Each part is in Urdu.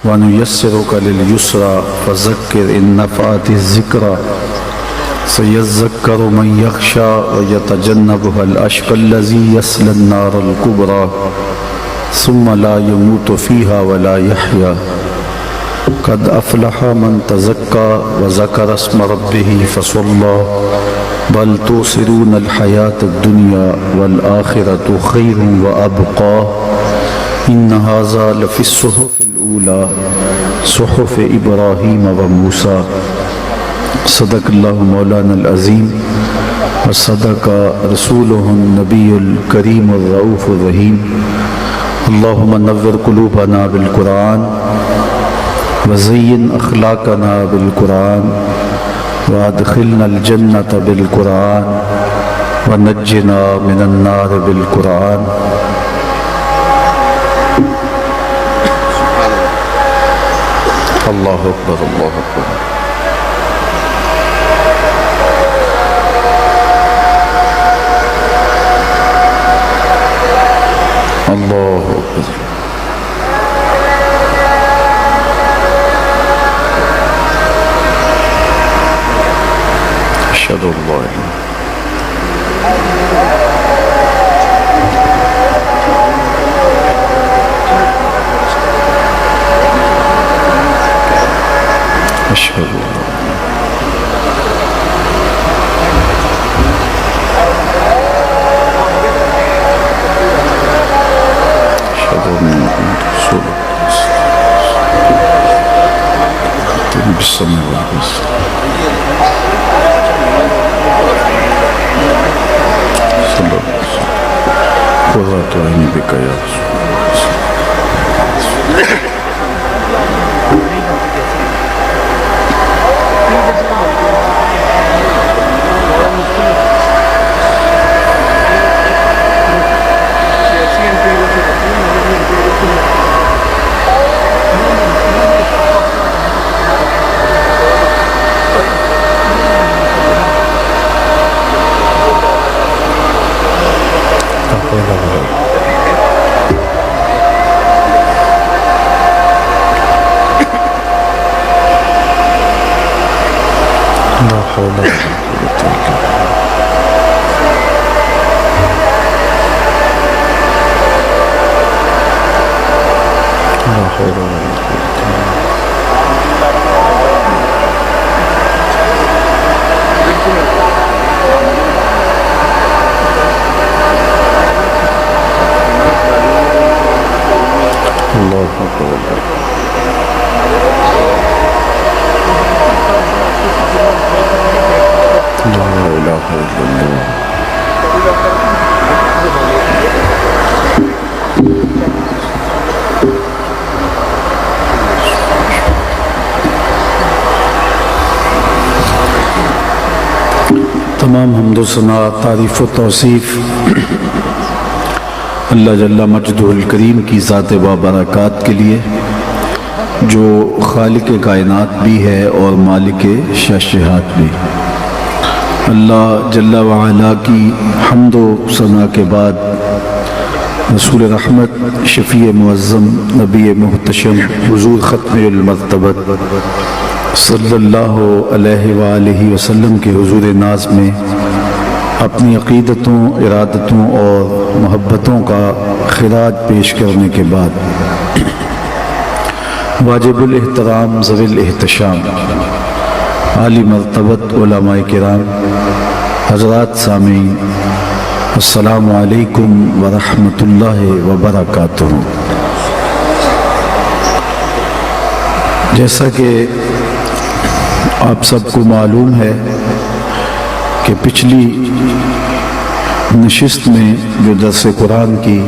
وَنُيَسِّرُكَ لِلْيُسْرَى فَذَكِّرْ إِن نَّفَعَتِ الذِّكْرَى سَيَذَّكَّرُ مَن يَخْشَىٰ وَيَتَجَنَّبُهَا الْأَشْقَى الَّذِي يَصْلَى النَّارَ الْكُبْرَىٰ ثُمَّ لَا يَمُوتُ فِيهَا وَلَا يَحْيَىٰ قَدْ أَفْلَحَ مَن تَزَكَّىٰ وَذَكَرَ اسْمَ رَبِّهِ فَصَلَّىٰ بَلْ تُؤْثِرُونَ الْحَيَاةَ الدُّنْيَا وَالْآخِرَةُ خَيْرٌ وَأَبْقَىٰ إِنَّ هَٰذَا لَفِي الصُّحُفِ الْأُولَىٰ صُحُفِ إِبْرَاهِيمَ وَمُوسَىٰ صدق اللہ مولانا العظیم وصدق رسولہ النبی الکریم الرؤوف الرحیم اللہم نور قلوبنا بالقرآن وزین اخلاقنا بالقرآن وادخلنا الجنة بالقرآن ونجنا من النار بالقرآن اللہ اکبر اللہ اکبر اللہ اکبر اشہد ان لا الہ اشہد ان لا بالسمع والبصر صلی اللہ علیہ وسلم قرۃ عینی بک یا رسول لا حول ولا قوة إلا بالله لا حول ولا قوة الله أكبر لا إله إلا الله تمام حمد و ثنا تعریف و توصیف اللہ جل مجدہ الکریم کی ذات و برکات کے لیے جو خالق کائنات بھی ہے اور مالک شاشہات بھی۔ اللہ جل وعلا کی حمد و ثنا کے بعد رسول رحمت شفیع معظم نبی محتشم حضور ختم المرتبت صلی اللہ علیہ وآلہ وسلم کے حضور ناز میں اپنی عقیدتوں، ارادتوں اور محبتوں کا خراج پیش کرنے کے بعد واجب الاحترام ذوی الاحتشام عالی مرتبت علماء کرام، حضرات سامعین، السلام علیکم ورحمۃ اللہ وبرکاتہ۔ جیسا کہ آپ سب کو معلوم ہے کہ پچھلی نشست میں جو درس قرآن کی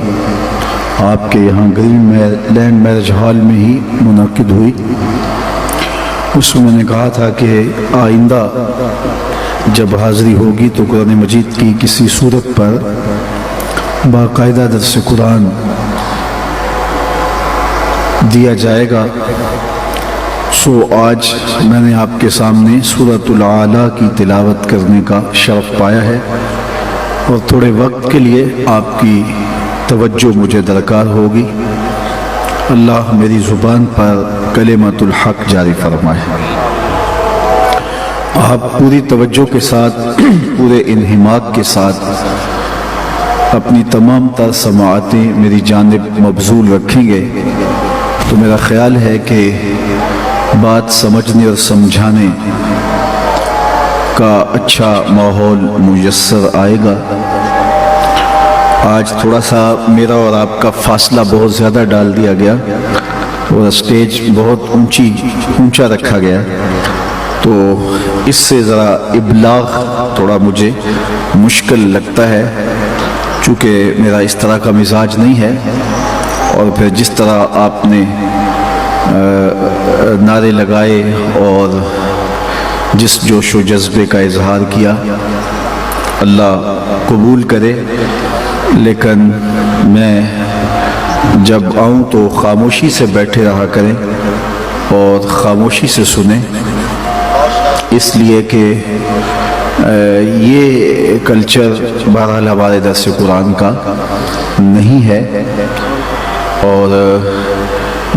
آپ کے یہاں گرین لینڈ میرج ہال میں ہی منعقد ہوئی، اس میں نے کہا تھا کہ آئندہ جب حاضری ہوگی تو قرآن مجید کی کسی صورت پر باقاعدہ درس قرآن دیا جائے گا۔ آج میں نے آپ کے سامنے سورۃ الاعلیٰ کی تلاوت کرنے کا شرف پایا ہے، اور تھوڑے وقت کے لیے آپ کی توجہ مجھے درکار ہوگی۔ اللہ میری زبان پر کلمۃ الحق جاری فرمائے۔ آپ پوری توجہ کے ساتھ پورے انہماک کے ساتھ اپنی تمام تر سماعتیں میری جانب مبذول رکھیں گے تو میرا خیال ہے کہ بات سمجھنے اور سمجھانے کا اچھا ماحول میسر آئے گا۔ آج تھوڑا سا میرا اور آپ کا فاصلہ بہت زیادہ ڈال دیا گیا اور اسٹیج بہت اونچا رکھا گیا، تو اس سے ذرا ابلاغ تھوڑا مجھے مشکل لگتا ہے، چونکہ میرا اس طرح کا مزاج نہیں ہے۔ اور پھر جس طرح آپ نے نعرے لگائے اور جس جوش و جذبے کا اظہار کیا، اللہ قبول کرے، لیکن میں جب آؤں تو خاموشی سے بیٹھے رہا کریں اور خاموشی سے سنیں، اس لیے کہ یہ کلچر بہرحال ہمارے درس قرآن کا نہیں ہے۔ اور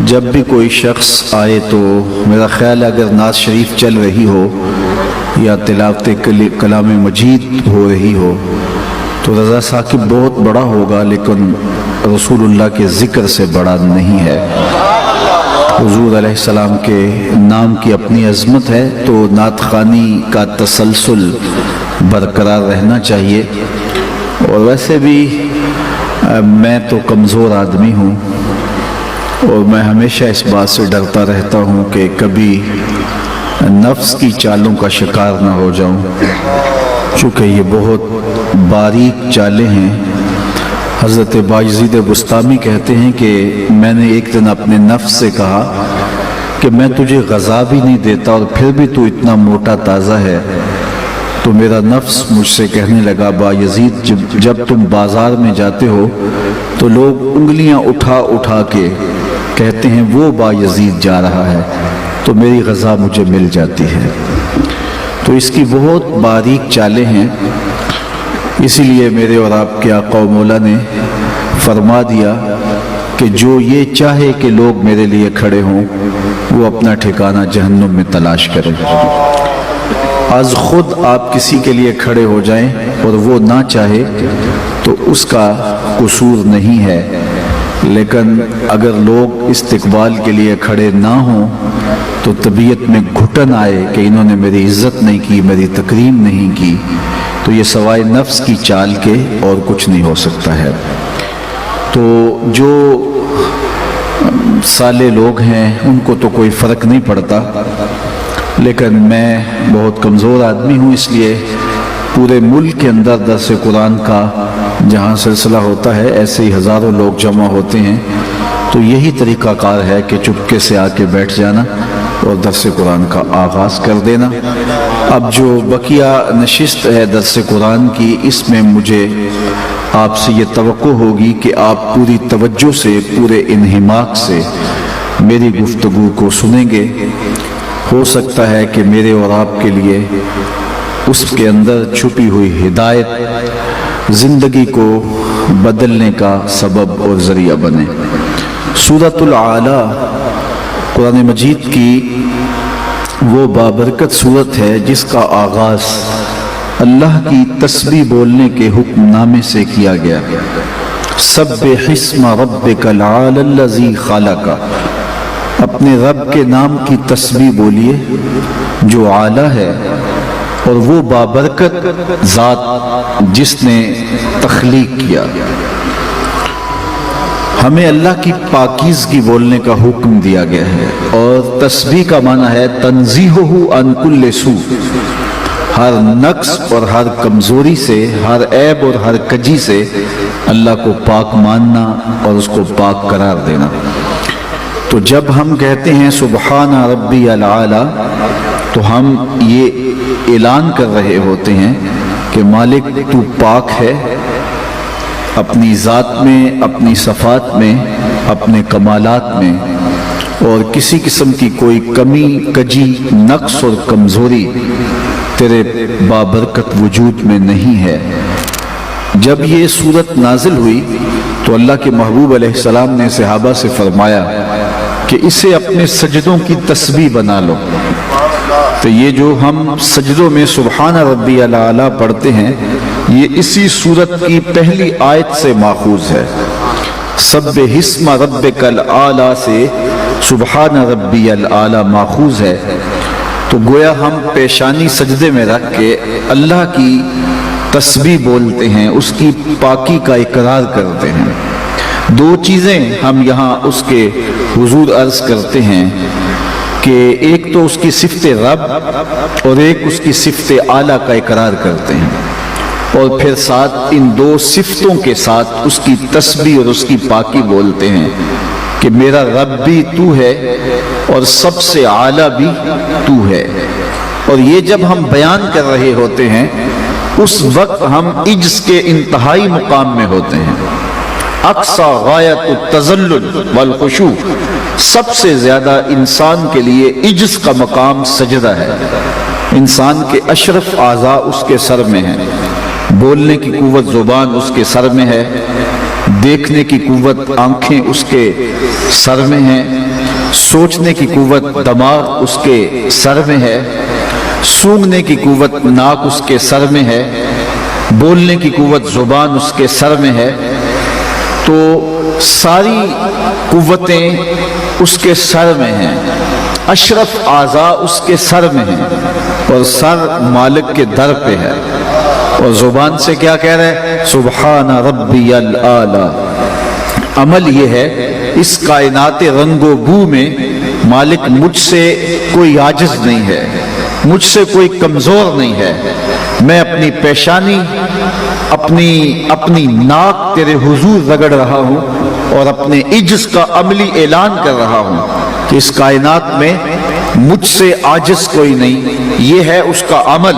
جب بھی کوئی شخص آئے تو میرا خیال ہے اگر نعت شریف چل رہی ہو یا تلاوت کلام مجید ہو رہی ہو تو رضا ثاقب بہت بڑا ہوگا، لیکن رسول اللہ کے ذکر سے بڑا نہیں ہے۔ حضور علیہ السلام کے نام کی اپنی عظمت ہے، تو نعت خوانی کا تسلسل برقرار رہنا چاہیے۔ اور ویسے بھی میں تو کمزور آدمی ہوں اور میں ہمیشہ اس بات سے ڈرتا رہتا ہوں کہ کبھی نفس کی چالوں کا شکار نہ ہو جاؤں، چونکہ یہ بہت باریک چالیں ہیں۔ حضرت بایزید بسطامی کہتے ہیں کہ میں نے ایک دن اپنے نفس سے کہا کہ میں تجھے غذا بھی نہیں دیتا اور پھر بھی تو اتنا موٹا تازہ ہے، تو میرا نفس مجھ سے کہنے لگا بایزید جب تم بازار میں جاتے ہو تو لوگ انگلیاں اٹھا اٹھا کے کہتے ہیں وہ بایزید جا رہا ہے، تو میری غذا مجھے مل جاتی ہے۔ تو اس کی بہت باریک چالیں ہیں، اسی لیے میرے اور آپ کے آقا و مولا نے فرما دیا کہ جو یہ چاہے کہ لوگ میرے لیے کھڑے ہوں وہ اپنا ٹھکانہ جہنم میں تلاش کرے۔ از خود آپ کسی کے لیے کھڑے ہو جائیں اور وہ نہ چاہے تو اس کا قصور نہیں ہے، لیکن اگر لوگ استقبال کے لیے کھڑے نہ ہوں تو طبیعت میں گھٹن آئے کہ انہوں نے میری عزت نہیں کی، میری تکریم نہیں کی، تو یہ سوائے نفس کی چال کے اور کچھ نہیں ہو سکتا ہے۔ تو جو سالے لوگ ہیں ان کو تو کوئی فرق نہیں پڑتا، لیکن میں بہت کمزور آدمی ہوں، اس لیے پورے ملک کے اندر درس قرآن کا جہاں سلسلہ ہوتا ہے ایسے ہی ہزاروں لوگ جمع ہوتے ہیں، تو یہی طریقہ کار ہے کہ چپکے سے آ کے بیٹھ جانا اور درس قرآن کا آغاز کر دینا۔ اب جو بقیہ نشست ہے درس قرآن کی، اس میں مجھے آپ سے یہ توقع ہوگی کہ آپ پوری توجہ سے پورے انہماک سے میری گفتگو کو سنیں گے۔ ہو سکتا ہے کہ میرے اور آپ کے لیے اس کے اندر چھپی ہوئی ہدایت زندگی کو بدلنے کا سبب اور ذریعہ بنے۔ سورۃ الاعلیٰ قرآن مجید کی وہ بابرکت صورت ہے جس کا آغاز اللہ کی تسبیح بولنے کے حکم نامے سے کیا گیا۔ سبح اسم ربک العالی الذی خلق، اپنے رب کے نام کی تسبیح بولیے جو اعلیٰ ہے اور وہ بابرکت ذات جس نے تخلیق کیا۔ ہمیں اللہ کی پاکیزگی بولنے کا حکم دیا گیا ہے، اور تسبیح کا معنی ہے تنزیہہ عن کل سوء، ہر نقص اور ہر کمزوری سے، ہر عیب اور ہر کجی سے اللہ کو پاک ماننا اور اس کو پاک قرار دینا۔ تو جب ہم کہتے ہیں سبحان ربی العالی تو ہم یہ اعلان کر رہے ہوتے ہیں کہ مالک تو پاک ہے، اپنی ذات میں، اپنی صفات میں، اپنے کمالات میں، اور کسی قسم کی کوئی کمی، کجی، نقص اور کمزوری تیرے بابرکت وجود میں نہیں ہے۔ جب یہ صورت نازل ہوئی تو اللہ کے محبوب علیہ السلام نے صحابہ سے فرمایا کہ اسے اپنے سجدوں کی تسبیح بنا لو۔ تو یہ جو ہم سجدوں میں سبحان ربی الاعلیٰ پڑھتے ہیں، یہ اسی سورت کی پہلی آیت سے ماخوذ ہے۔ سبح اسم ربک الاعلیٰ سے سبحان ربی الاعلیٰ ماخوذ ہے۔ تو گویا ہم پیشانی سجدے میں رکھ کے اللہ کی تسبیح بولتے ہیں، اس کی پاکی کا اقرار کرتے ہیں۔ دو چیزیں ہم یہاں اس کے حضور عرض کرتے ہیں کہ ایک تو اس کی صفت رب اور ایک اس کی صفت اعلیٰ کا اقرار کرتے ہیں، اور پھر ساتھ ان دو صفتوں کے ساتھ اس کی تسبیح اور اس کی پاکی بولتے ہیں کہ میرا رب بھی تو ہے اور سب سے اعلیٰ بھی تو ہے۔ اور یہ جب ہم بیان کر رہے ہوتے ہیں اس وقت ہم عجز کے انتہائی مقام میں ہوتے ہیں۔ اقصی غایت التذلل والخشوع، سب سے زیادہ انسان کے لیے عجز کا مقام سجدہ ہے۔ انسان کے اشرف اعضاء اس کے سر میں ہیں، بولنے کی قوت زبان اس کے سر میں ہے، دیکھنے کی قوت آنکھیں اس کے سر میں ہیں، سوچنے کی قوت دماغ اس کے سر میں ہے، سونگھنے کی قوت ناک اس کے سر میں ہے، بولنے کی قوت زبان اس کے سر میں ہے۔ تو ساری قوتیں اس کے سر میں ہیں، اشرف اعضاء اس کے سر میں ہیں، اور سر مالک کے در پہ ہے، اور زبان سے کیا کہہ رہے ہیں؟ سبحان ربی الاعلیٰ۔ عمل یہ ہے اس کائنات رنگ و بو میں مالک مجھ سے کوئی عاجز نہیں ہے، مجھ سے کوئی کمزور نہیں ہے، میں اپنی پیشانی اپنی ناک تیرے حضور رگڑ رہا ہوں اور اپنے عجز کا عملی اعلان کر رہا ہوں کہ اس کائنات میں مجھ سے عاجز کوئی نہیں۔ یہ ہے اس کا عمل،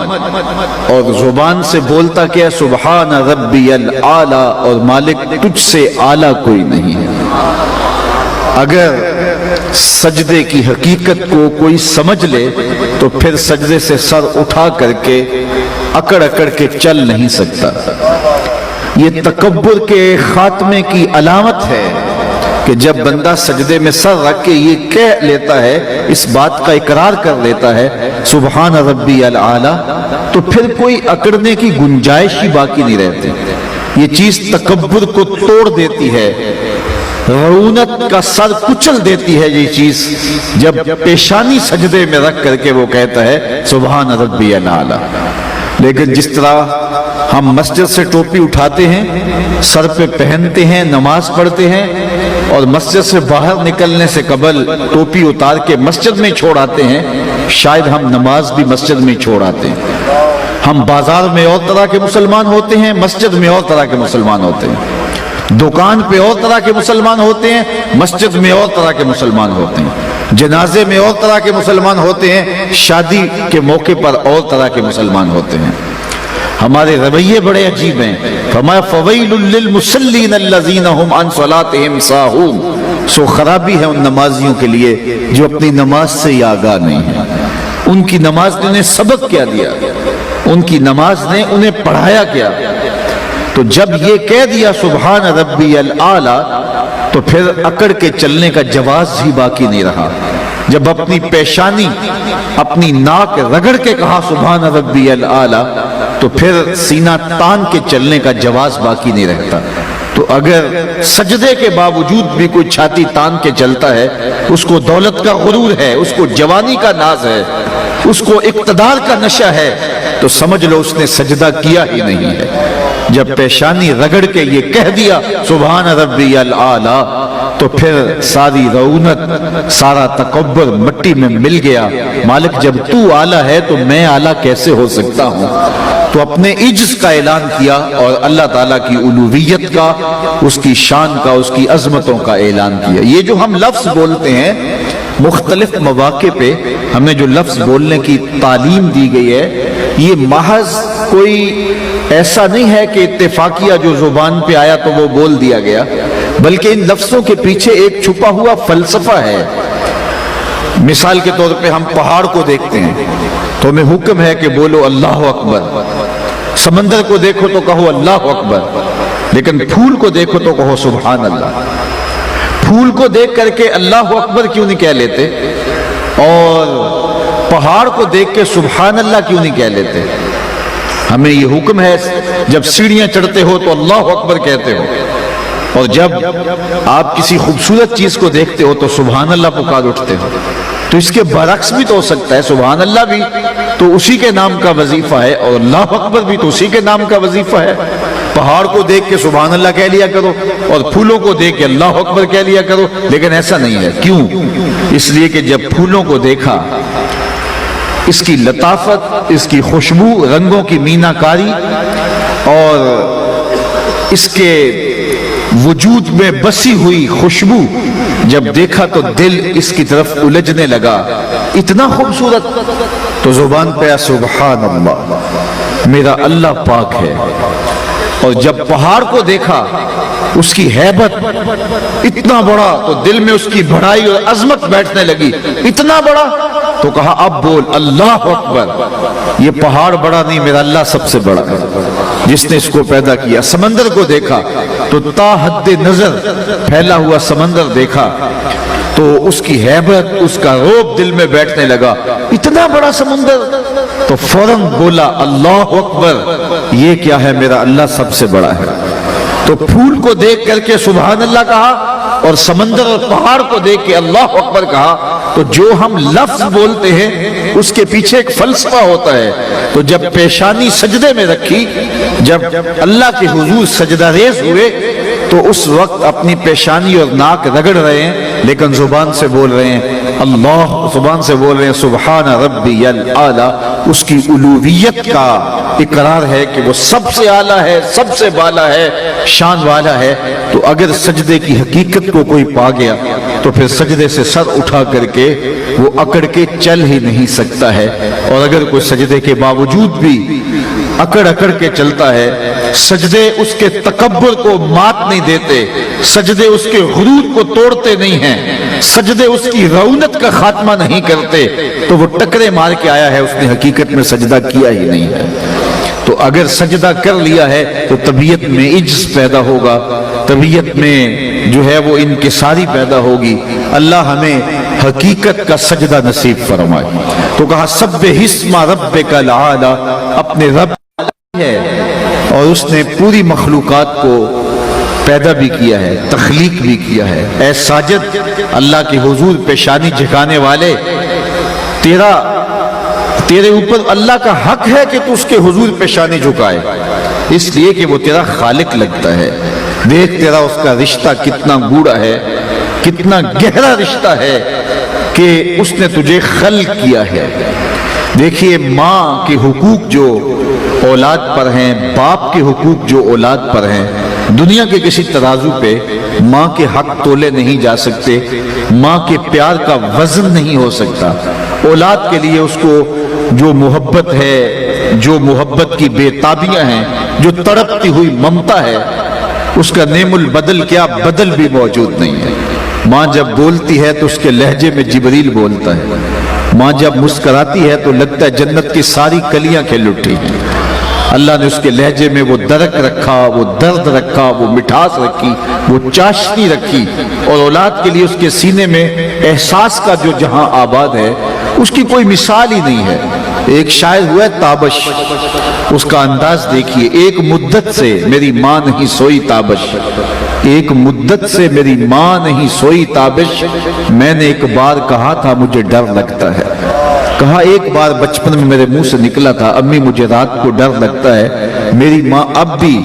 اور زبان سے بولتا کیا؟ سبحان ربی الاعلیٰ، اور مالک تجھ سے اعلیٰ کوئی نہیں ہے۔ اگر سجدے کی حقیقت کو کوئی سمجھ لے تو پھر سجدے سے سر اٹھا کر کے اکڑ اکڑ کے چل نہیں سکتا۔ یہ تکبر کے خاتمے کی علامت ہے کہ جب بندہ سجدے میں سر رکھ کے یہ کہہ لیتا ہے، اس بات کا اقرار کر لیتا ہے سبحان ربی الاعلیٰ، تو پھر کوئی اکڑنے کی گنجائش ہی باقی نہیں رہتی۔ یہ چیز تکبر کو توڑ دیتی ہے، رعونت کا سر کچل دیتی ہے یہ چیز، جب پیشانی سجدے میں رکھ کر کے وہ کہتا ہے سبحان ربی الاعلیٰ۔ لیکن جس طرح ہم مسجد سے ٹوپی اٹھاتے ہیں، سر پہ پہنتے ہیں، نماز پڑھتے ہیں، اور مسجد سے باہر نکلنے سے قبل ٹوپی اتار کے مسجد میں چھوڑ آتے ہیں، شاید ہم نماز بھی مسجد میں چھوڑ آتے ہیں۔ ہم بازار میں اور طرح کے مسلمان ہوتے ہیں، مسجد میں اور طرح کے مسلمان ہوتے ہیں، دکان پہ اور طرح کے مسلمان ہوتے ہیں، مسجد میں اور طرح کے مسلمان ہوتے ہیں، جنازے میں اور طرح کے مسلمان ہوتے ہیں، شادی کے موقع پر اور طرح کے مسلمان ہوتے ہیں۔ ہمارے رویے بڑے عجیب ہیں۔ فرمایا فویل للمصلین الذین هم عن صلاتهم ساہون، سو خرابی ہے ان نمازیوں کے لیے جو اپنی نماز سے آگاہ نہیں ہیں۔ ان کی نماز نے انہیں سبق کیا دیا، ان کی نماز نے انہیں پڑھایا کیا؟ تو جب یہ کہہ دیا سبحان ربی الاعلیٰ تو پھر اکڑ کے چلنے کا جواز ہی باقی نہیں رہا۔ جب اپنی پیشانی اپنی ناک رگڑ کے کہا سبحان ربی الاعلیٰ تو پھر سینہ تان کے چلنے کا جواز باقی نہیں رہتا۔ تو اگر سجدے کے باوجود بھی کوئی چھاتی تان کے چلتا ہے، اس کو دولت کا غرور ہے، اس کو جوانی کا ناز ہے، اس کو اقتدار کا نشہ ہے، تو سمجھ لو اس نے سجدہ کیا ہی نہیں ہے۔ جب پیشانی رگڑ کے یہ کہہ دیا سبحان ربی الاعلیٰ تو پھر ساری رعونت، سارا تکبر مٹی میں مل گیا۔ مالک جب تو اعلیٰ ہے تو میں اعلیٰ کیسے ہو سکتا ہوں؟ تو اپنے عجز کا اعلان کیا اور اللہ تعالیٰ کی الوہیت کا، اس کی شان کا، اس کی عظمتوں کا اعلان کیا۔ یہ جو ہم لفظ بولتے ہیں، مختلف مواقع پہ ہمیں جو لفظ بولنے کی تعلیم دی گئی ہے، یہ محض کوئی ایسا نہیں ہے کہ اتفاقیہ جو زبان پہ آیا تو وہ بول دیا گیا، بلکہ ان لفظوں کے پیچھے ایک چھپا ہوا فلسفہ ہے۔ مثال کے طور پہ ہم پہاڑ کو دیکھتے ہیں تو ہمیں حکم ہے کہ بولو اللہ اکبر، سمندر کو دیکھو تو کہو اللہ اکبر، لیکن پھول کو دیکھو تو کہو سبحان اللہ. پھول کو دیکھ کر کے اللہ اکبر کیوں نہیں کہہ لیتے؟ اور پہاڑ کو دیکھ کے سبحان اللہ کیوں نہیں کہہ لیتے؟ ہمیں یہ حکم ہے جب سیڑھیاں چڑھتے ہو تو اللہ اکبر کہتے ہو، اور جب آپ کسی خوبصورت چیز کو دیکھتے ہو تو سبحان اللہ پکار اٹھتے ہو. تو اس کے برعکس بھی تو ہو سکتا ہے، سبحان اللہ بھی تو اسی کے نام کا وظیفہ ہے اور اللہ اکبر بھی تو اسی کے نام کا وظیفہ ہے. پہاڑ کو دیکھ کے سبحان اللہ کہہ لیا کرو اور پھولوں کو دیکھ کے اللہ اکبر کہہ لیا کرو، لیکن ایسا نہیں ہے. کیوں؟ اس لیے کہ جب پھولوں کو دیکھا، اس کی لطافت، اس کی خوشبو، رنگوں کی مینا کاری اور اس کے وجود میں بسی ہوئی خوشبو جب دیکھا تو دل اس کی طرف الجھنے لگا، اتنا خوبصورت. تو زبان پہ سبحان اللہ، میرا اللہ پاک ہے. اور جب پہاڑ کو دیکھا، اس کی ہیبت اتنا بڑا، تو دل میں اس کی بڑائی اور عظمت بیٹھنے لگی، اتنا بڑا. تو کہا اب بول اللہ اکبر. یہ پہاڑ بڑا نہیں، میرا اللہ سب سے بڑا ہے جس نے اس کو پیدا کیا. سمندر کو دیکھا تو تا حد نظر پھیلا ہوا سمندر دیکھا تو اس کی ہیبت، اس کا رعب دل میں بیٹھنے لگا، اتنا بڑا سمندر. تو فوراً بولا اللہ اکبر. یہ کیا ہے؟ میرا اللہ سب سے بڑا ہے. تو پھول کو دیکھ کر کے سبحان اللہ کہا اور سمندر اور پہاڑ کو دیکھ کے اللہ اکبر کہا. تو جو ہم لفظ بولتے ہیں اس کے پیچھے ایک فلسفہ ہوتا ہے. تو جب پیشانی سجدے میں رکھی، جب اللہ کے حضور سجدہ ریز ہوئے، تو اس وقت اپنی پیشانی اور ناک رگڑ رہے ہیں لیکن زبان سے بول رہے ہیں اللہ، زبان سے بول رہے ہیں سبحان ربی الاعلی. اس کی الوہیت کا اقرار ہے کہ وہ سب سے اعلیٰ ہے، سب سے بالا ہے، شان والا ہے. تو اگر سجدے کی حقیقت کو کوئی پا گیا تو پھر سجدے سے سر اٹھا کر کے وہ اکڑ کے چل ہی نہیں سکتا ہے. اور اگر کوئی سجدے کے باوجود بھی اکڑ کے چلتا ہے، سجدے اس کے تکبر کو مات نہیں دیتے، سجدے اس کے غرور کو توڑتے نہیں ہیں، سجدے اس کی رونت کا خاتمہ نہیں کرتے، تو وہ ٹکرے مار کے آیا ہے، اس نے حقیقت میں سجدہ کیا ہی نہیں ہے. تو اگر سجدہ کر لیا ہے تو طبیعت میں عجز پیدا ہوگا، طبیعت میں جو ہے وہ انکساری پیدا ہوگی. اللہ ہمیں حقیقت کا سجدہ نصیب فرمائے. تو کہا سبح اسم ربک الاعلی، اپنے رب ہے اور اس نے پوری مخلوقات کو پیدا بھی کیا ہے، تخلیق بھی کیا ہے. اے ساجد، اللہ کے حضور پیشانی جھکانے والے، تیرے اوپر اللہ کا حق ہے کہ تو اس کے حضور پیشانی جھکائے، اس لیے کہ وہ تیرا خالق لگتا ہے. دیکھ تیرا اس کا رشتہ کتنا گوڑا ہے، کتنا گہرا رشتہ ہے کہ اس نے تجھے خلق کیا ہے. دیکھیے ماں کے حقوق جو اولاد پر ہیں، باپ کے حقوق جو اولاد پر ہیں، دنیا کے کسی ترازو پہ ماں کے حق تولے نہیں جا سکتے، ماں کے پیار کا وزن نہیں ہو سکتا. اولاد کے لیے اس کو جو محبت ہے، جو محبت کی بے تابیاں ہیں، جو تڑپتی ہوئی ممتا ہے، اس کا نعم البدل کیا بدل بھی موجود نہیں ہے. ماں جب بولتی ہے تو اس کے لہجے میں جبریل بولتا ہے. ماں جب مسکراتی ہے تو لگتا ہے جنت کی ساری کلیاں کھل اٹھی ہیں. اللہ نے اس کے لہجے میں وہ درک رکھا، وہ درد رکھا، وہ مٹھاس رکھی، وہ چاشنی رکھی. اور اولاد کے لیے اس کے سینے میں احساس کا جو جہاں آباد ہے، اس کی کوئی مثال ہی نہیں ہے. ایک شاعر ہوا ہے تابش، اس کا انداز دیکھیے. ایک مدت سے میری ماں نہیں سوئی تابش، ایک مدت سے میری ماں نہیں سوئی تابش، میں نے ایک بار کہا تھا مجھے ڈر لگتا ہے. کہا ایک بار بچپن میں میرے منہ سے نکلا تھا امی مجھے رات کو ڈر لگتا ہے. میری ماں اب بھی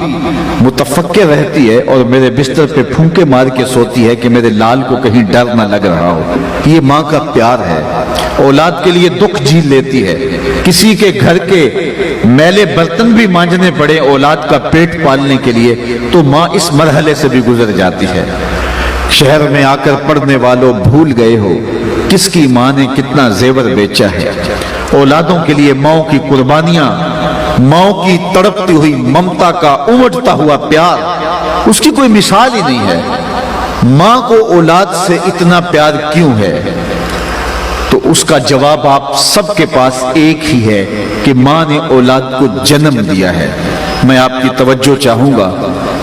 متفکر رہتی ہے اور میرے بستر پہ پھونکے مار کے سوتی ہے کہ میرے لال کو کہیں ڈر نہ لگ رہا ہو. یہ ماں کا پیار ہے. اولاد کے لیے دکھ جھیل لیتی ہے. کسی کے گھر کے میلے برتن بھی مانجنے پڑے اولاد کا پیٹ پالنے کے لیے تو ماں اس مرحلے سے بھی گزر جاتی ہے. شہر میں آ کر پڑھنے والوں بھول گئے ہو کس کی ماں نے کتنا زیور بیچا ہے. اولادوں کے لیے ماں کی قربانیاں، ماں کی تڑپتی ہوئی ممتا کا امٹتا ہوا پیار، اس کی کوئی مثال ہی نہیں ہے. ماں کو اولاد سے اتنا پیار کیوں ہے؟ تو اس کا جواب آپ سب کے پاس ایک ہی ہے کہ ماں نے اولاد کو جنم دیا ہے. میں آپ کی توجہ چاہوں گا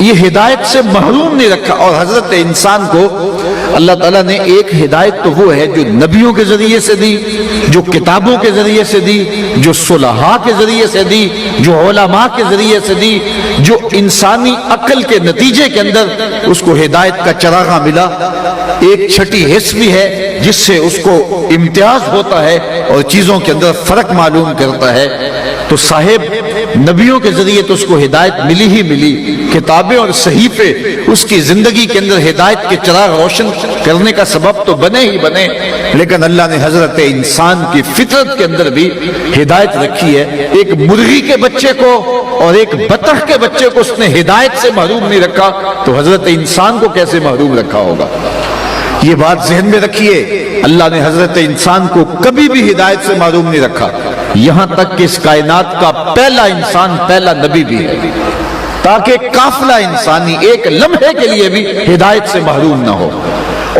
یہ ہدایت سے محروم نہیں رکھا. اور حضرت انسان کو اللہ تعالیٰ نے ایک ہدایت تو وہ ہے جو نبیوں کے ذریعے سے دی، جو کتابوں کے ذریعے سے دی، جو صلحاء کے ذریعے سے دی، جو علماء کے ذریعے سے دی، جو انسانی عقل کے نتیجے کے اندر اس کو ہدایت کا چراغاں ملا. ایک چھٹی حص بھی ہے جس سے اس کو امتیاز ہوتا ہے اور چیزوں کے اندر فرق معلوم کرتا ہے. تو صاحب نبیوں کے ذریعے تو اس کو ہدایت ملی ہی ملی، کتابیں اور صحیفے اس کی زندگی کے اندر ہدایت کے چراغ روشن کرنے کا سبب تو بنے ہی بنے، لیکن اللہ نے حضرت انسان کی فطرت کے اندر بھی ہدایت رکھی ہے. ایک مرغی کے بچے کو اور ایک بطخ کے بچے کو اس نے ہدایت سے محروم نہیں رکھا، تو حضرت انسان کو کیسے محروم رکھا ہوگا؟ یہ بات ذہن میں رکھیے. اللہ نے حضرت انسان کو کبھی بھی ہدایت سے محروم نہیں رکھا، یہاں تک کہ اس کائنات کا پہلا انسان پہلا نبی بھی ہے، تاکہ قافلہ انسانی ایک لمحے کے لیے بھی ہدایت سے محروم نہ ہو.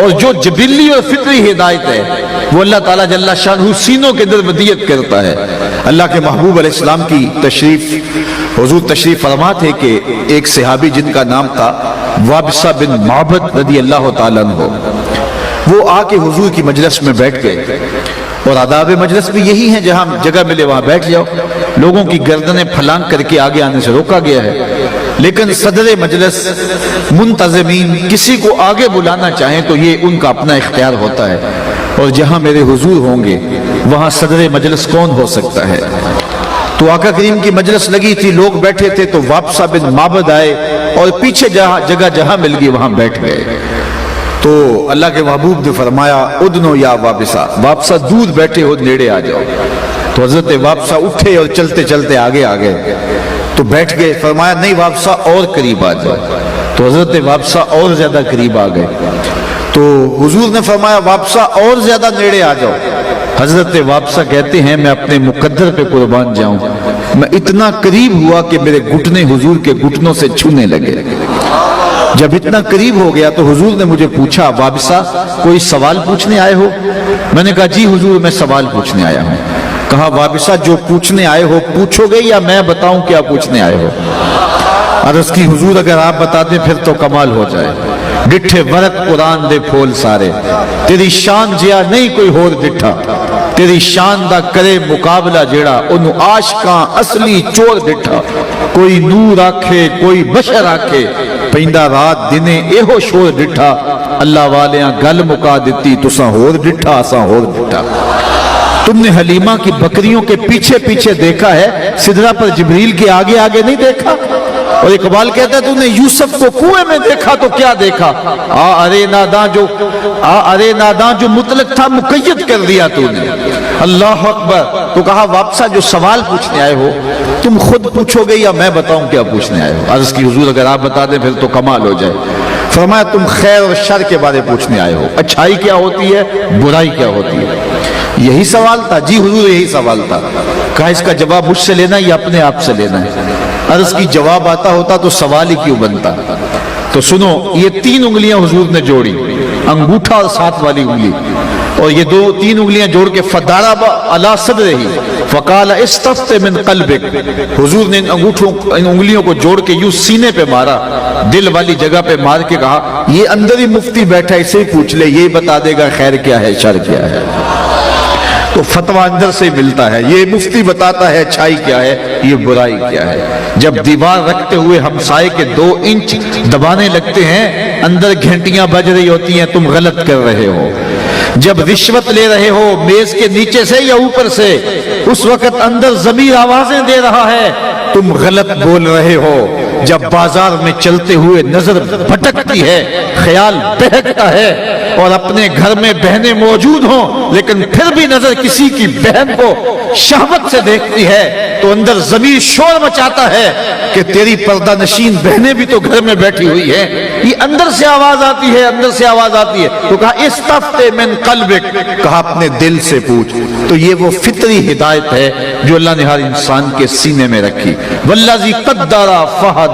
اور جو جبلی اور فطری ہدایت ہے وہ اللہ تعالیٰ جل شانہ سینوں کے اندر ودیت کرتا ہے. اللہ کے محبوب علیہ السلام کی حضور تشریف فرما تھے کہ ایک صحابی جن کا نام تھا وابصہ بن معبد رضی اللہ تعالیٰ عنہ، وہ آ کے حضور کی مجلس میں بیٹھ گئے. اور آداب مجلس بھی یہی ہیں، جہاں جگہ ملے وہاں بیٹھ جاؤ. لوگوں کی گردنیں پھلانگ کر کے آگے آنے سے روکا گیا ہے، لیکن صدر مجلس منتظمین کسی کو آگے بلانا چاہیں تو یہ ان کا اپنا اختیار ہوتا ہے. اور جہاں میرے حضور ہوں گے وہاں صدر مجلس کون ہو سکتا ہے؟ تو آقا کریم کی مجلس لگی تھی، لوگ بیٹھے تھے، تو وابصہ بن معبد آئے اور پیچھے جگہ جہاں مل گئی وہاں بیٹھ گئے. تو اللہ کے محبوب نے فرمایا ادنو یا وابصہ دور بیٹھے ہو، نیڑے آ جاؤ. تو حضرت وابصہ اٹھے اور چلتے چلتے آگے آ گئے. تو بیٹھ گئے. فرمایا نہیں وابصہ اور قریب آ جاؤ. تو حضرت وابصہ اور زیادہ قریب آ گئے. تو حضور نے فرمایا وابصہ اور زیادہ نیڑے آ جاؤ. حضرت وابصہ کہتے ہیں میں اپنے مقدر پہ قربان جاؤں، میں اتنا قریب ہوا کہ میرے گھٹنے حضور کے گھٹنوں سے چھونے لگے. جب اتنا قریب ہو گیا تو حضور نے مجھے پوچھا وابصہ کوئی سوال پوچھنے آئے ہو؟ میں نے کہا جی حضور میں سوال پوچھنے آیا ہوں. کہا وابصہ جو پوچھنے آئے ہو پوچھو گے یا میں بتاؤں کیا پوچھنے آئے ہو؟ عرض کی حضور اگر آپ بتا دیں پھر تو کمال ہو جائے. ڈٹھے ورق قرآن دے پھول سارے، تیری شان جیا نہیں کوئی ہور ڈٹھا، تیری شان دا کرے مقابلہ جیڑا انہوں عاشقاں اصلی چور ڈٹھا. کوئی نور آکھے کوئی بشر آکھے، پیندہ رات دنے ایہو شور ڈٹھا. اللہ والیاں گل مکا دیتی تساں ہور ڈٹھا اساں ہور ڈٹھا. تم نے حلیمہ کی بکریوں کے پیچھے پیچھے دیکھا ہے، سدرہ پر جبریل کے آگے آگے نہیں دیکھا. اور اقبال کہتا ہے تو نے یوسف کو کنویں میں دیکھا تو کیا دیکھا؟ ارے ناداں جو مطلق تھا مقید کر دیا تو نے. اللہ اکبر. تو کہا وابصہ جو سوال پوچھنے آئے ہو تم خود پوچھو گے یا میں بتاؤں کیا پوچھنے آئے ہو؟ عرض کی حضور اگر آپ بتا دیں پھر تو کمال ہو جائے. فرمایا تم خیر اور شر کے بارے پوچھنے آئے ہو، اچھائی کیا ہوتی ہے برائی کیا ہوتی ہے. یہی سوال تھا؟ جی حضور یہی سوال تھا. کہا اس کا جواب مجھ سے لینا یا اپنے آپ سے لینا ہے؟ عرض کی جواب آتا ہوتا تو سوال ہی کیوں بنتا. تو سنو یہ 3 انگلیاں حضور نے جوڑی، انگوٹھا اور 7 والی انگلی، اور یہ 3 انگلیاں جوڑ کے فضرب علی صدرہ فقال استفت من قلبک. حضور نے ان انگلیوں کو جوڑ کے یوں سینے پہ مارا، دل والی جگہ پہ مار کے کہا یہ اندر ہی مفتی بیٹھا اسے ہی پوچھ لے، یہ بتا دے گا خیر کیا ہے شر کیا ہے. تو فتویٰ اندر سے ملتا ہے. یہ مفتی بتاتا ہے اچھائی کیا ہے یہ برائی کیا ہے. جب دیوار رکھتے ہوئے ہمسائے کے 2 انچ دبانے لگتے ہیں اندر گھنٹیاں بج رہی ہوتی ہیں تم غلط کر رہے ہو. جب رشوت لے رہے ہو میز کے نیچے سے یا اوپر سے اس وقت اندر ضمیر آوازیں دے رہا ہے تم غلط بول رہے ہو. جب بازار میں چلتے ہوئے نظر بھٹکتی ہے، خیال بہکتا ہے اور اپنے گھر میں بہنیں موجود ہوں لیکن پھر بھی نظر کسی کی بہن کو شہوت سے دیکھتی ہے تو اندر ضمیر شور مچاتا ہے کہ تیری پردہ نشین بہنیں بھی تو گھر میں بیٹھی ہوئی ہیں. یہ اندر سے آواز آتی ہے، اندر سے آواز آتی ہے. تو کہا استفت من قلبک، کہا اپنے دل سے پوچھ. تو یہ وہ فطری ہدایت ہے جو اللہ نے ہر انسان کے سینے میں رکھی. والذی قدر فہدی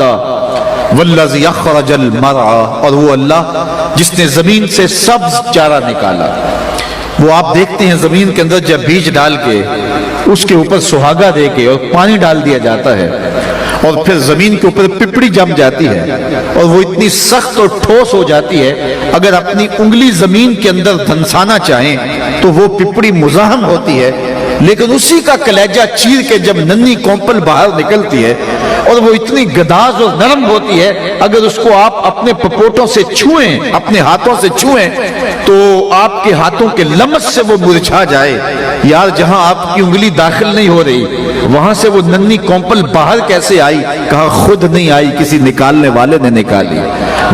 والذی اخرج المرعى، اور وہ اللہ جس نے زمین سے سبز چارہ نکالا. وہ آپ دیکھتے ہیں زمین کے اندر جب بیج ڈال کے اس کے اوپر سہاگا دے کے اور پانی ڈال دیا جاتا ہے اور پھر زمین کے اوپر پپڑی جم جاتی ہے اور وہ اتنی سخت اور ٹھوس ہو جاتی ہے، اگر اپنی انگلی زمین کے اندر دھنسانا چاہیں تو وہ پپڑی مزاحم ہوتی ہے، لیکن اسی کا کلیجہ چیر کے جب ننھی کونپل باہر نکلتی ہے اور وہ اتنی گداز اور نرم ہوتی ہے، اگر اس کو آپ اپنے پپوٹوں سے چھوئیں، اپنے ہاتھوں سے چھوئیں تو آپ کے ہاتھوں کے لمس سے وہ مرجھا جائے۔ یار جہاں آپ کی انگلی داخل نہیں ہو رہی وہاں سے وہ ننھی کونپل باہر کیسے آئی؟ کہا خود نہیں آئی، کسی نکالنے والے نے نکالی۔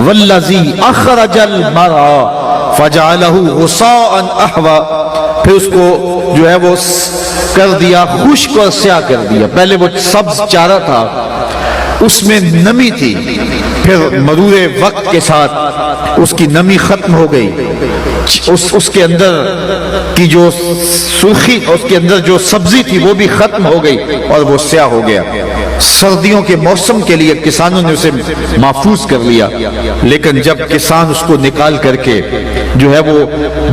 والذی اخرج المرعى فجعلہ غثاء احوا، پھر اس کو جو ہے وہ کر دیا خشک اور سیاہ کر دیا۔ پہلے وہ سبز چارہ تھا، اس میں نمی تھی، پھر مرور وقت کے ساتھ اس کی نمی ختم ہو گئی، اس کے اندر کی جو سرخی، اس کے اندر جو سبزی تھی وہ بھی ختم ہو گئی اور وہ سیاہ ہو گیا۔ سردیوں کے موسم کے لیے کسانوں نے اسے محفوظ کر لیا، لیکن جب کسان اس کو نکال کر کے جو ہے وہ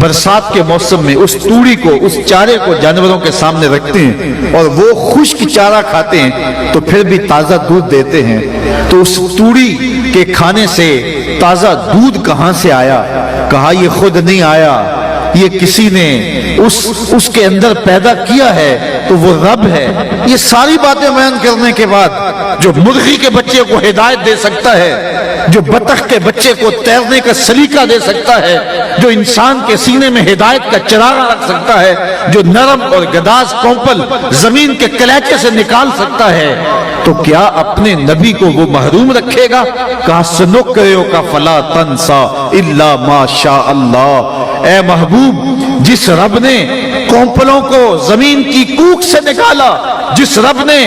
برسات کے موسم میں اس توڑی کو، اس چارے کو جانوروں کے سامنے رکھتے ہیں اور وہ خشک چارہ کھاتے ہیں تو پھر بھی تازہ دودھ دیتے ہیں، تو اس توڑی کے کھانے سے تازہ دودھ کہاں سے آیا؟ کہا یہ خود نہیں آیا، یہ کسی نے اس کے اندر پیدا کیا ہے، تو وہ رب ہے۔ یہ ساری باتیں بیان کرنے کے بعد جو مرغی کے بچے کو ہدایت دے سکتا ہے، جو بطخ کے بچے کو تیرنے کا سلیقہ دے سکتا ہے، جو انسان کے سینے میں ہدایت کا چراغ رکھ سکتا ہے، جو نرم اور گداز کونپل زمین کے کلیچے سے نکال سکتا ہے، تو کیا اپنے نبی کو وہ محروم رکھے گا؟ کہا سنقرئک فلا تنسى الا ما شاء اللہ۔ اے محبوب، جس رب نے کونپلوں کو زمین کی کوکھ سے نکالا، جس رب نے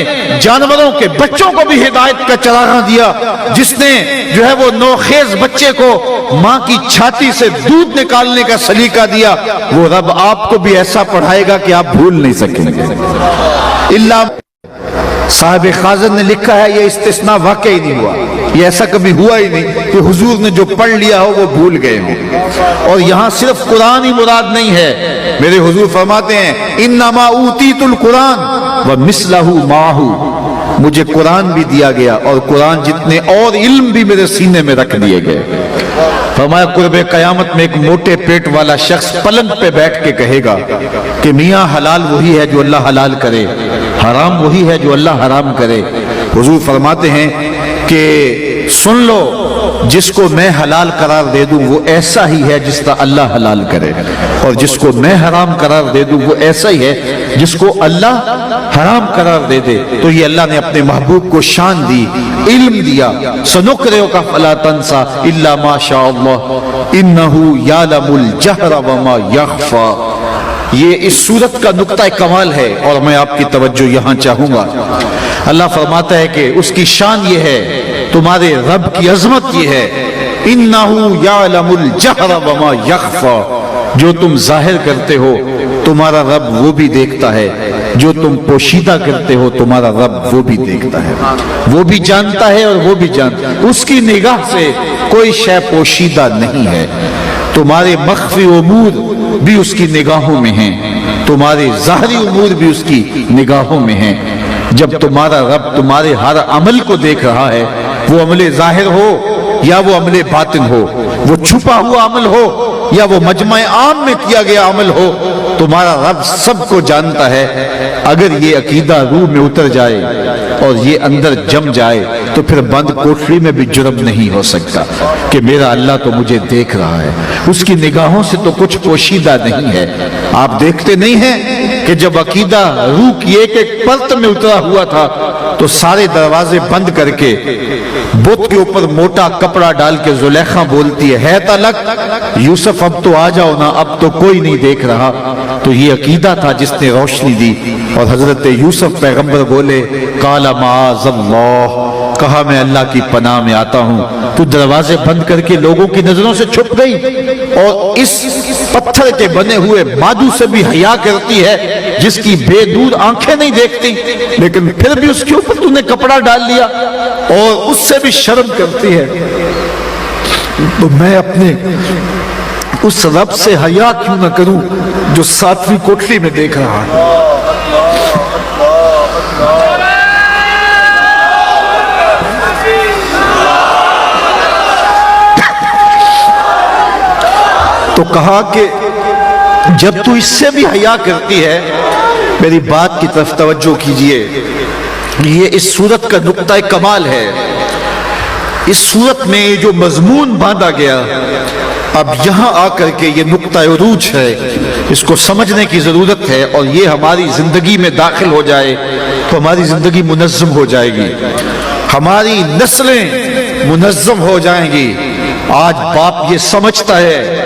جانوروں کے بچوں کو بھی ہدایت کا چراغاں دیا، جس نے جو ہے وہ نوخیز بچے کو ماں کی چھاتی سے دودھ نکالنے کا سلیقہ دیا، وہ رب آپ کو بھی ایسا پڑھائے گا کہ آپ بھول نہیں سکیں گے۔ اللہ صاحب خازن نے لکھا ہے یہ استثناء واقعی نہیں ہوا، یہ ایسا کبھی ہوا ہی نہیں کہ حضور نے جو پڑھ لیا ہو وہ بھول گئے ہوں۔ اور یہاں صرف قرآن ہی مراد نہیں ہے، میرے حضور فرماتے ہیں انما اوتیت القرآن ومثلہ معہ، مجھے قرآن بھی دیا گیا اور قرآن جتنے اور علم بھی میرے سینے میں رکھ دیے گئے۔ فرمایا قرب قیامت میں ایک موٹے پیٹ والا شخص پلنگ پہ بیٹھ کے کہے گا کہ میاں حلال وہی ہے جو اللہ حلال کرے، حرام وہی ہے جو اللہ حرام کرے۔ حضور فرماتے ہیں کہ سن لو، جس کو میں حلال قرار دے دوں وہ ایسا ہی ہے جس طرح اللہ حلال کرے، اور جس کو میں حرام قرار دے دوں وہ ایسا ہی ہے جس کو اللہ حرام قرار دے دے۔ تو یہ اللہ نے اپنے محبوب کو شان دی، علم دیا۔ سنقرئک فلا تنسى الا ما شاء اللہ انہ یعلم الجہر وما یخفی۔ یہ اس سورت کا نقطہ کمال ہے اور میں آپ کی توجہ یہاں چاہوں گا۔ اللہ فرماتا ہے کہ اس کی شان یہ ہے، تمہارے رب کی عظمت یہ ہے، انہ یعلم الجہر وما یخفی، جو تم ظاہر کرتے ہو تمہارا رب وہ بھی دیکھتا ہے، جو تم پوشیدہ کرتے ہو تمہارا رب وہ بھی دیکھتا ہے، وہ بھی جانتا ہے اور وہ بھی جانتا ہے۔ اس کی نگاہ سے کوئی شے پوشیدہ نہیں ہے، تمہارے مخفی امور بھی اس کی نگاہوں میں ہیں، تمہارے ظاہری امور بھی اس کی نگاہوں میں ہیں۔ جب تمہارا رب تمہارے ہر عمل کو دیکھ رہا ہے، وہ عمل ظاہر ہو یا وہ عمل باطن ہو، وہ چھپا ہوا عمل ہو یا وہ مجمع عام میں کیا گیا عمل ہو، تمہارا رب سب کو جانتا ہے۔ اگر یہ عقیدہ روح میں اتر جائے اور یہ اندر جم جائے تو پھر بند کوٹری میں بھی جرم نہیں ہو سکتا کہ میرا اللہ تو مجھے دیکھ رہا ہے، اس کی نگاہوں سے تو کچھ پوشیدہ نہیں ہے۔ آپ دیکھتے نہیں ہیں کہ جب عقیدہ روح کی ایک ایک پرت میں اترا ہوا تھا تو سارے دروازے بند کر کے بت کے اوپر موٹا کپڑا ڈال کے زلیخا بولتی ہے تلک یوسف اب تو آ جاؤ نا، اب تو کوئی نہیں دیکھ رہا۔ تو یہ عقیدہ تھا جس نے روشنی دی، اور حضرت یوسف پیغمبر بولے قال معاذ اللہ، کہا میں اللہ کی پناہ میں آتا ہوں، تو دروازے بند کر کے لوگوں کی نظروں سے چھپ گئی اور اس پتھر کے بنے ہوئے مادو سے بھی حیا کرتی ہے جس کی بے دور آنکھیں نہیں دیکھتی، لیکن پھر بھی اس کے اوپر تو نے کپڑا ڈال لیا اور اس سے بھی شرم کرتی ہے۔ تو میں اپنے اس رب سے حیا کیوں نہ کروں جو ساتویں کوٹری میں دیکھ رہا ہے۔ تو کہا کہ جب تو اس سے بھی حیا کرتی ہے، میری بات کی طرف توجہ کیجئے، یہ اس صورت کا نقطہ کمال ہے۔ اس صورت میں جو مضمون باندھا گیا، اب یہاں آ کر کے یہ نقطہ عروج ہے، اس کو سمجھنے کی ضرورت ہے، اور یہ ہماری زندگی میں داخل ہو جائے تو ہماری زندگی منظم ہو جائے گی، ہماری نسلیں منظم ہو جائیں گی۔ آج باپ یہ سمجھتا ہے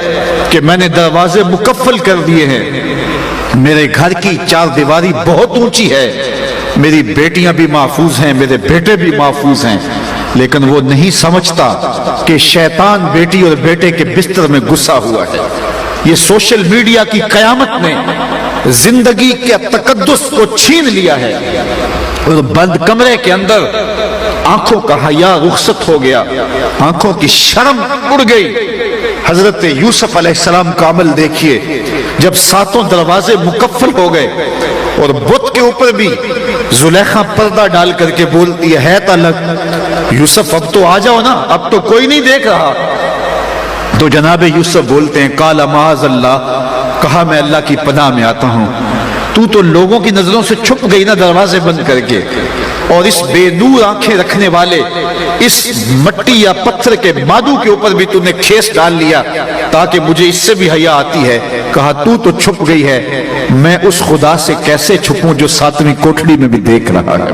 کہ میں نے دروازے مکفل کر دیے ہیں، میرے گھر کی چار دیواری بہت اونچی ہے، میری بیٹیاں بھی محفوظ ہیں، میرے بیٹے بھی محفوظ ہیں، لیکن وہ نہیں سمجھتا کہ شیطان بیٹی اور بیٹے کے بستر میں گھسا ہوا ہے۔ یہ سوشل میڈیا کی قیامت نے زندگی کے تقدس کو چھین لیا ہے، اور بند کمرے کے اندر آنکھوں کا حیا رخصت ہو گیا، آنکھوں کی شرم اڑ گئی۔ حضرت یوسف علیہ السلام کا عمل دیکھیے، جب ساتوں دروازے مکفل ہو گئے اور بت کے اوپر بھی زلیخا پردہ ڈال کر کے بولتی ہے تلک یوسف اب تو آ جاؤ نا، اب تو کوئی نہیں دیکھ رہا۔ تو جناب یوسف بولتے ہیں قال معاذ اللہ، کہا میں اللہ کی پناہ میں آتا ہوں، تو لوگوں کی نظروں سے چھپ گئی نا دروازے بند کر کے، اور اس بے نور آنکھیں رکھنے والے اس مٹی یا پتھر کے مادو کے اوپر بھی تو نے کھیس ڈال لیا تاکہ مجھے اس سے بھی حیا آتی ہے۔ کہا تو چھپ گئی ہے، میں اس خدا سے کیسے چھپوں جو ساتویں کوٹھڑی میں بھی دیکھ رہا ہے۔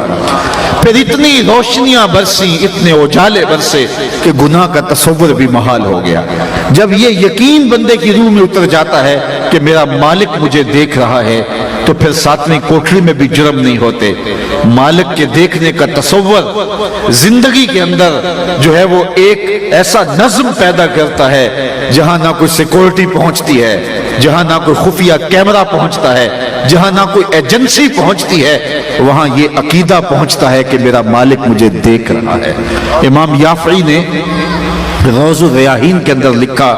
پھر اتنی روشنیاں برسی، اتنے اجالے برسے کہ گناہ کا تصور بھی محال ہو گیا۔ جب یہ یقین بندے کی روح میں اتر جاتا ہے کہ میرا مالک مجھے دیکھ رہا ہے، تو پھر ساتویں کوٹھڑی میں بھی جرم نہیں ہوتے۔ مالک کے دیکھنے کا تصور زندگی کے اندر جو ہے وہ ایک ایسا نظم پیدا کرتا ہے جہاں نہ کوئی سیکورٹی پہنچتی ہے، جہاں نہ کوئی خفیہ کیمرہ پہنچتا ہے، جہاں نہ کوئی ایجنسی پہنچتی ہے، وہاں یہ عقیدہ پہنچتا ہے کہ میرا مالک مجھے دیکھ رہا ہے۔ امام یافعی نے روض الریاحین کے اندر لکھا،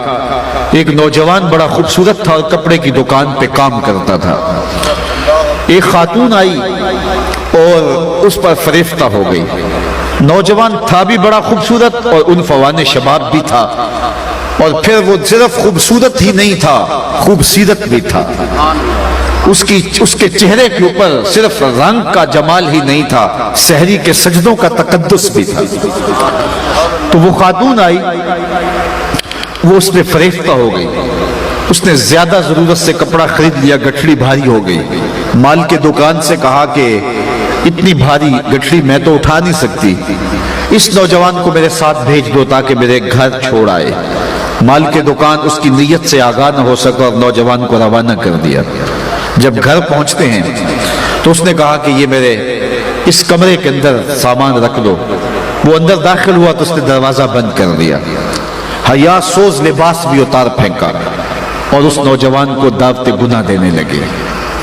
ایک نوجوان بڑا خوبصورت تھا اور کپڑے کی دکان پہ کام کرتا تھا۔ ایک خاتون آئی اور اس پر فریفتہ ہو گئی۔ نوجوان تھا بھی بڑا خوبصورت اور عنفوان شباب بھی تھا، اور پھر وہ صرف خوبصورت ہی نہیں تھا، خوبصیرت بھی تھا۔ اس کے چہرے کے اوپر صرف رنگ کا جمال ہی نہیں تھا، سحری کے سجدوں کا تقدس بھی تھا۔ تو وہ خاتون آئی، وہ اس پہ فریفتہ ہو گئی، اس نے زیادہ ضرورت سے کپڑا خرید لیا، گٹھڑی بھاری ہو گئی۔ مال کے دکان سے کہا کہ اتنی بھاری گٹھڑی میں تو اٹھا نہیں سکتی، اس نوجوان کو میرے ساتھ بھیج دو تاکہ میرے گھر چھوڑ آئے۔ مال کے دکان اس کی نیت سے آگاہ نہ ہو سکا اور نوجوان کو روانہ کر دیا۔ جب گھر پہنچتے ہیں تو اس نے کہا کہ یہ میرے اس کمرے کے اندر سامان رکھ دو۔ وہ اندر داخل ہوا تو اس نے دروازہ بند کر دیا، حیا سوز لباس بھی اتار پھینکا، اور اس نوجوان کو دعوت گناہ دینے لگے،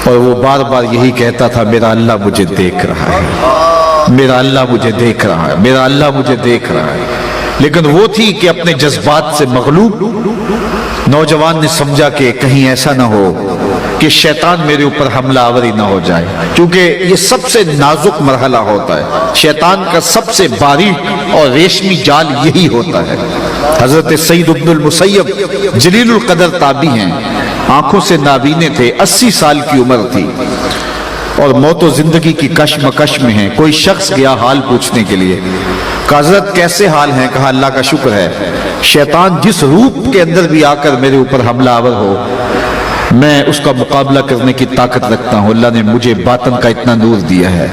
اور وہ بار بار یہی کہتا تھا میرا اللہ مجھے دیکھ رہا ہے، میرا اللہ مجھے دیکھ رہا ہے، میرا اللہ مجھے دیکھ رہا ہے۔ لیکن وہ تھی کہ اپنے جذبات سے مغلوب نوجوان نے سمجھا کہ کہیں ایسا نہ ہو کہ شیطان میرے اوپر حملہ آوری نہ ہو جائے، کیونکہ یہ سب سے نازک مرحلہ ہوتا ہے، شیطان کا سب سے باریک اور ریشمی جال یہی ہوتا ہے۔ حضرت سعید بن المسیب جلیل القدر تابعی ہیں، آنکھوں سے نابینے تھے، 80 سال کی عمر تھی، اور موت و زندگی کی کشمکش میں ہیں۔ کوئی شخص گیا حال پوچھنے کے لیے، کہا حضرت کیسے حال ہیں؟ کہا اللہ کا شکر ہے، شیطان جس روپ کے اندر بھی آ کر میرے اوپر حملہ آور ہو، میں اس کا مقابلہ کرنے کی طاقت رکھتا ہوں، اللہ نے مجھے باطن کا اتنا نور دیا ہے۔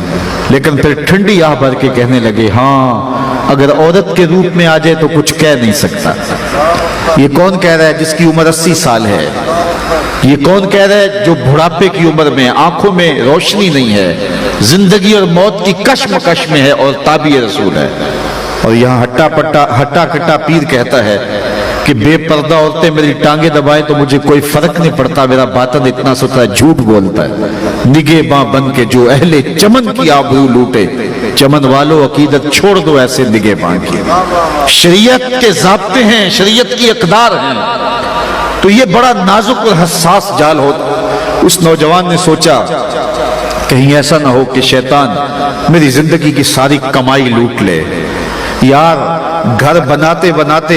لیکن پھر ٹھنڈی آہ بھر کے کہنے لگے، ہاں اگر عورت کے روپ میں آ جائے تو کچھ کہہ نہیں سکتا۔ یہ کون کہہ رہا ہے جس کی عمر 80 سال ہے؟ یہ کون کہہ رہا ہے جو بڑھاپے کی عمر میں، آنکھوں میں روشنی نہیں ہے، زندگی اور موت کی کشمکش میں ہے اور تابع رسول ہے؟ اور یہاں ہٹا کٹا پیر کہتا ہے کہ بے پردہ عورتیں میری ٹانگیں دبائیں تو مجھے کوئی فرق نہیں پڑتا، میرا باطن اتنا ستھرا، جھوٹ بولتا ہے۔ نگہ باں بن کے جو اہل چمن کی آبرو لوٹے، چمن والو عقیدت چھوڑ دو ایسے نگہ باں کی۔ شریعت کے ضابطے ہیں، شریعت کی اقدار ہیں، تو یہ بڑا نازک اور حساس جال ہوتا۔ اس نوجوان نے سوچا کہیں ایسا نہ ہو کہ شیطان میری زندگی کی ساری کمائی لوٹ لے۔ یار گھر بناتے بناتے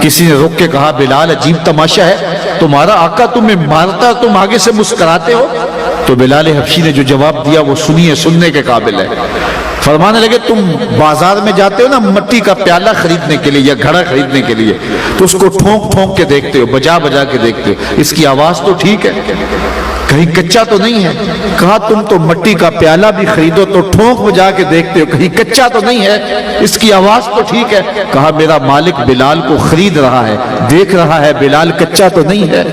کسی نے رک کے کہا بلال عجیب تماشا ہے، تمہارا آقا تمہیں مارتا تم آگے سے مسکراتے ہو؟ تو بلال حبشی نے جو جواب دیا وہ سنیے، سننے کے قابل ہے۔ فرمانے لگے تم بازار میں جاتے ہو نا مٹی کا پیالہ خریدنے کے لیے یا گھڑا خریدنے کے لیے، تو اس کو ٹھونک ٹھونک کے دیکھتے ہو، بجا بجا کے دیکھتے ہو، اس کی آواز تو ٹھیک ہے، کہیں کچا تو نہیں ہے؟ کہا تم تو مٹی کا پیالہ بھی خریدو تو ٹھونک بجا کے دیکھتے ہو، کہیں کچا تو نہیں ہے، اس کی آواز تو ٹھیک ہے؟ کہا میرا مالک بلال کو خرید رہا ہے، دیکھ رہا ہے بلال کچا تو نہیں ہے،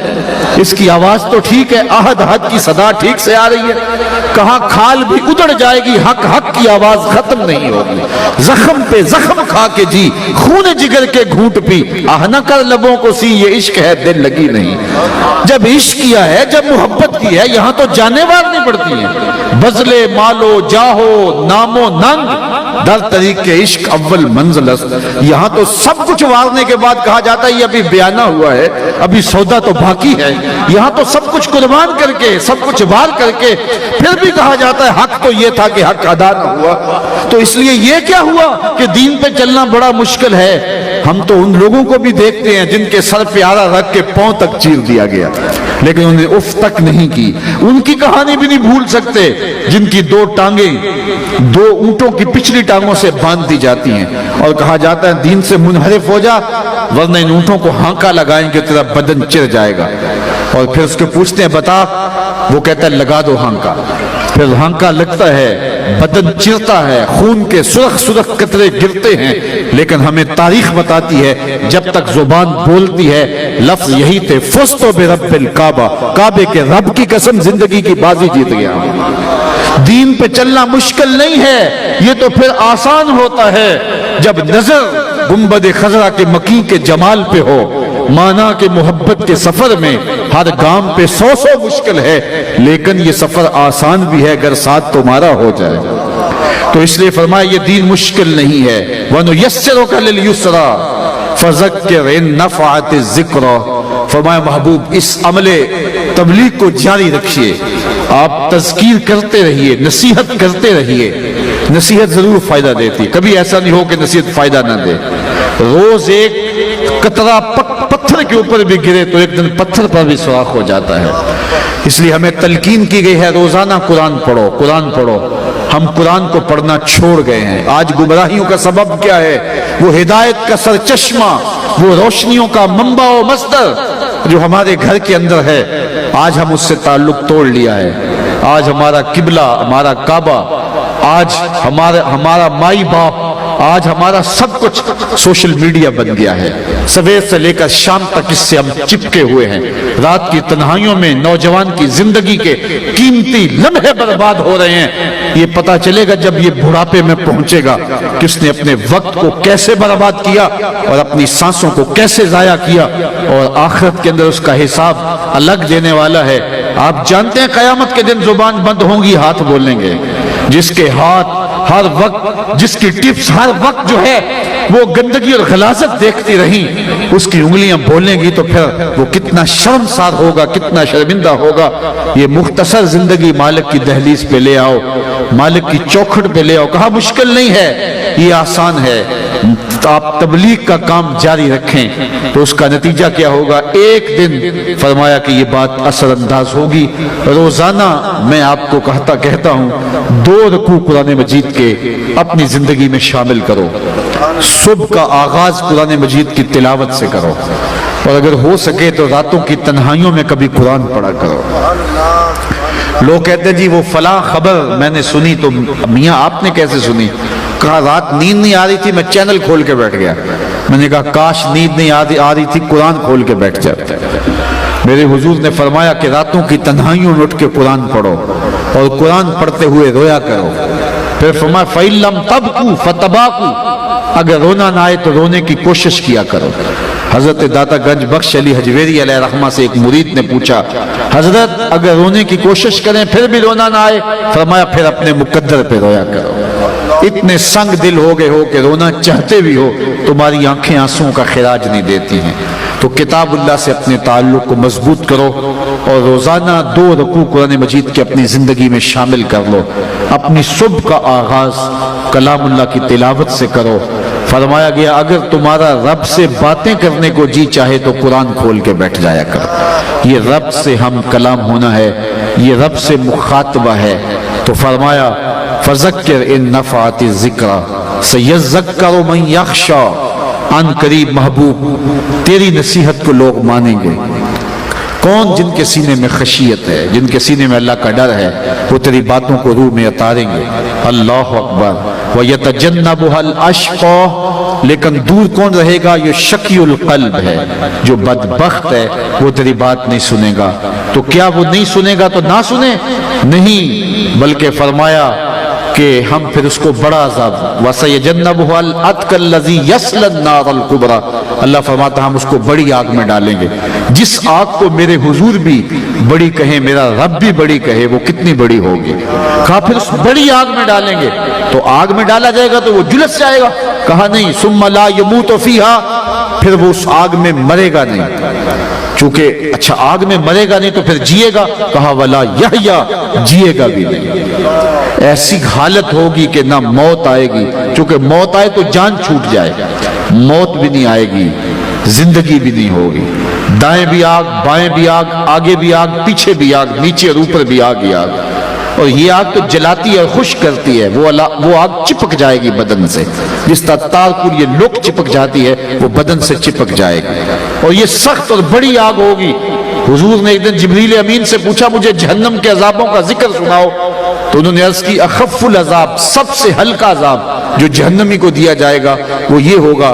اس کی آواز تو ٹھیک ہے، آہد حد کی صدا ٹھیک سے آ رہی ہے؟ کہا کھال بھی ادڑ جائے گی، حق حق کی آواز ختم نہیں ہوگی، زخم پہ زخم کھا کے جی، خون جگر کے گھونٹ پی، آہ نہ کر لبوں کو سی، یہ عشق ہے دل لگی نہیں۔ جب عشق کیا ہے، جب محبت کی ہے، یہاں تو جانیں وارنی پڑتی ہیں، بزلے مالو جاہو نامو ننگ در طریق عشق اول منزل است۔ یہاں تو سب کچھ وارنے کے بعد کہا جاتا ہے یہ ابھی بیانہ ہوا ہے، ابھی سودا تو باقی ہے۔ یہاں تو سب کچھ قربان کر کے، سب کچھ وار کر کے پھر بھی کہا جاتا ہے حق تو یہ تھا کہ حق ادا نہ ہوا۔ تو اس لیے یہ کیا ہوا کہ دین پہ چلنا بڑا مشکل ہے۔ ہم تو ان لوگوں کو بھی دیکھتے ہیں جن کے سر پہ آرا رکھ کے پاؤں تک چیر دیا گیا، لیکن انہیں اف تک نہیں کی۔ ان کی کہانی بھی نہیں بھول سکتے جن کی دو ٹانگیں دو اونٹوں کی پچھلی ٹانگوں سے باندھ دی جاتی ہیں اور کہا جاتا ہے دین سے منحرف ہو جا ورنہ ان اونٹوں کو ہانکا لگائیں گے تیرا بدن چر جائے گا۔ اور پھر اس کے پوچھتے ہیں بتا، وہ کہتا ہے لگا دو ہانکا۔ پھر ہانکا لگتا ہے، بدن چرتا ہے، خون کے سرخ سرخ قطرے گرتے ہیں، لیکن ہمیں تاریخ بتاتی ہے جب تک زبان بولتی ہے لفظ یہی تھے فزتو برب الکعبہ، کعبے کے رب کی قسم زندگی کی بازی جیت گیا۔ دین پہ چلنا مشکل نہیں ہے، یہ تو پھر آسان ہوتا ہے جب نظر گنبد خضرا کے مکی کے جمال پہ ہو، مانا کہ محبت کے سفر میں ہر گام پہ سو مشکل ہے، لیکن یہ سفر آسان بھی ہے اگر ساتھ تمہارا ہو جائے۔ تو اس لیے فرمایا یہ دین مشکل نہیں ہے۔ وَنُيَسِّرُكَ لِلْيُسْرَى فَذَكِّرْ إِن نَفَعَتِ الذِّكْرَى۔ فرمایا محبوب اس عمل تبلیغ کو جاری رکھیے، آپ تذکیر کرتے رہیے، نصیحت کرتے رہیے۔ نصیحت ضرور فائدہ دیتی، کبھی ایسا نہیں ہو کہ نصیحت فائدہ نہ دے۔ روز ایک قطرہ پتھر کے اوپر بھی گرے تو ایک دن پتھر پر بھی سوراخ ہو جاتا ہے۔ اس لیے ہمیں تلقین کی گئی ہے روزانہ قرآن پڑھو، قرآن پڑھو۔ ہم قرآن کو پڑھنا چھوڑ گئے ہیں۔ آج گمراہیوں کا سبب کیا ہے؟ وہ ہدایت کا سرچشمہ، وہ روشنیوں کا منبع و مصدر جو ہمارے گھر کے اندر ہے، آج ہم اس سے تعلق توڑ لیا ہے۔ آج ہمارا قبلہ، ہمارا کعبہ، آج ہمارا مائی باپ، آج ہمارا سب کچھ سوشل میڈیا بن گیا ہے۔ سویر سے لے کر شام تک اس سے ہم چپکے ہوئے ہیں۔ رات کی تنہائیوں میں نوجوان کی زندگی کے قیمتی لمحے برباد ہو رہے ہیں۔ یہ پتا چلے گا جب یہ بڑھاپے میں پہنچے گا کس نے اپنے وقت کو کیسے برباد کیا اور اپنی سانسوں کو کیسے ضائع کیا، اور آخرت کے اندر اس کا حساب الگ دینے والا ہے۔ آپ جانتے ہیں قیامت کے دن زبان بند ہوں گی، ہاتھ بولیں گے۔ جس کے ہاتھ ہر وقت، جس کی ٹپس ہر وقت جو ہے وہ گندگی اور غلاظت دیکھتی رہیں، اس کی انگلیاں بولیں گی تو پھر وہ کتنا شرمسار ہوگا، کتنا شرمندہ ہوگا۔ یہ مختصر زندگی مالک کی دہلیز پہ لے آؤ، مالک کی چوکھٹ پہ لے آؤ۔ کہا مشکل نہیں ہے، یہ آسان ہے۔ آپ تبلیغ کا کام جاری رکھیں تو اس کا نتیجہ کیا ہوگا؟ ایک دن فرمایا کہ یہ بات اثر انداز ہوگی۔ روزانہ میں آپ کو کہتا ہوں 2 رکوع قرآن مجید کے اپنی زندگی میں شامل کرو۔ صبح کا آغاز قرآن مجید کی تلاوت سے کرو، اور اگر ہو سکے تو راتوں کی تنہائیوں میں کبھی قرآن پڑھا کرو۔ لوگ کہتے ہیں جی وہ فلاں خبر میں نے سنی، تو میاں آپ نے کیسے سنی؟ کہا رات نیند نہیں آ رہی تھی، میں چینل کھول کے بیٹھ گیا۔ میں نے کہا کاش نیند نہیں آ رہی تھی، قرآن کھول کے بیٹھ جاتے۔ میرے حضور نے فرمایا کہ راتوں کی تنہائیوں میں اٹھ کے قرآن پڑھو اور قرآن پڑھتے ہوئے رویا کرو۔ پھر فرمایا فَإِن لَمْ تَبْكُوا فَتَبَاكُوا، اگر رونا نہ آئے تو رونے کی کوشش کیا کرو۔ حضرت داتا گنج بخش علی حجویری علیہ رحمہ سے ایک مرید نے پوچھا حضرت اگر رونے کی کوشش کریں پھر بھی رونا نہ آئے؟ فرمایا پھر اپنے مقدر پہ رویا کرو۔ اتنے سنگ دل ہو گئے ہو کہ رونا چاہتے بھی ہو تمہاری آنکھیں آنسوں کا خراج نہیں دیتی ہیں۔ تو کتاب اللہ سے اپنے تعلق کو مضبوط کرو اور روزانہ 2 رکوع قرآن مجید کے اپنی زندگی میں شامل کر لو۔ اپنی صبح کا آغاز کلام اللہ کی تلاوت سے کرو، فرمایا گیا اگر تمہارا رب سے باتیں کرنے کو جی چاہے تو قرآن کھول کے بیٹھ جایا کر، یہ رب سے ہم کلام ہونا ہے، یہ رب سے مخاطبہ ہے۔ تو فرمایا فذکر ان نفعت الذکر سیذکر من یخشی، ان قریب محبوب تیری نصیحت کو لوگ مانیں گے۔ کون؟ جن کے سینے میں خشیت ہے، جن کے سینے میں اللہ کا ڈر ہے، وہ تیری باتوں کو روح میں اتاریں گے۔ اللہ اکبر۔ وَيَتَجَنَّبُهَا الْأَشْقَى، لیکن دور کون رہے گا؟ یہ شقی القلب ہے، جو بدبخت ہے، وہ تیری بات نہیں سنے گا۔ تو کیا وہ نہیں سنے گا تو نہ سنے؟ نہیں، بلکہ فرمایا کہ ہم پھر اس کو بڑا عذاب وَسَيَجَنَّبُهَا الْأَتْقَى الَّذِي يَصْلَى النَّارَ الْكُبْرَى، اللہ فرماتا ہم اس کو بڑی آگ میں ڈالیں گے۔ جس آگ کو میرے حضور بھی بڑی کہیں، میرا رب بھی بڑی کہے، وہ کتنی بڑی ہوگی؟ کہا پھر اس بڑی آگ میں ڈالیں گے۔ تو آگ میں ڈالا جائے گا تو وہ جلس جائے گا؟ کہا نہیں، ثُمَّ لَا يَمُوتُ فِيهَا، پھر وہ اس آگ میں مرے گا نہیں۔ چونکہ اچھا آگ میں مرے گا نہیں تو پھر جیے گا؟ کہا وَلَا يَحْيَا، جیے گا بھی نہیں۔ ایسی حالت ہوگی کہ نہ موت آئے گی، چونکہ موت آئے تو جان چھوٹ جائے، موت بھی نہیں آئے گی، زندگی بھی نہیں ہوگی۔ دائیں بھی آگ، بائیں بھی آگ، آگے بھی آگ، پیچھے بھی آگ، نیچے اور اوپر بھی آگ ہی آگ۔ اور یہ آگ تو جلاتی ہے اور خشک کرتی ہے، وہ آگ چپک جائے گی بدن سے، جس طرح تارکل یہ لوک چپک جاتی ہے، وہ بدن سے چپک جائے گی۔ اور یہ سخت اور بڑی آگ ہوگی۔ حضور نے ایک دن جبریل امین سے پوچھا مجھے جہنم کے عذابوں کا ذکر سناؤ، تو انہوں نے عرض کی اخف العذاب، سب سے ہلکا عذاب جو جہنمی کو دیا جائے گا وہ یہ ہوگا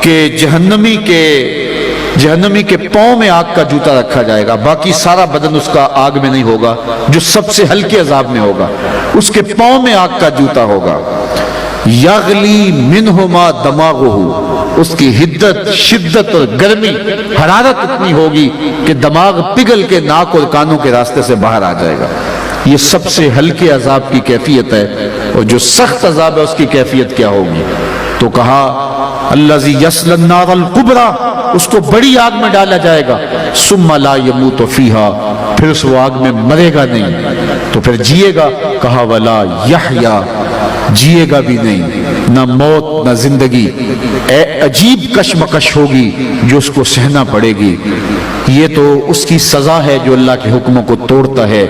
کہ جہنمی کے پاؤں میں آگ کا جوتا رکھا جائے گا، باقی سارا بدن اس کا آگ میں نہیں ہوگا۔ جو سب سے ہلکے عذاب میں ہوگا اس کے پاؤں میں آگ کا جوتا ہوگا۔ یغلی منہما دماغہ، اس کی حدت، شدت اور گرمی، حرارت اتنی ہوگی کہ دماغ پگھل کے ناک اور کانوں کے راستے سے باہر آ جائے گا۔ یہ سب سے ہلکے عذاب کی کیفیت ہے، اور جو سخت عذاب ہے اس کی کیفیت کیا ہوگی؟ تو کہا الذی یصلی النار الکبریٰ، اس کو بڑی آگ میں ڈالا جائے گا۔ ثم لا یموت فیہا، پھر اس وہ آگ میں مرے گا نہیں، تو پھر جیے گا؟ کہا ولا یحیا، جیے گا بھی نہیں، نہ موت نہ زندگی۔ اے عجیب کشمکش ہوگی جو اس کو سہنا پڑے گی۔ یہ تو اس کی سزا ہے جو اللہ کے حکموں کو توڑتا ہے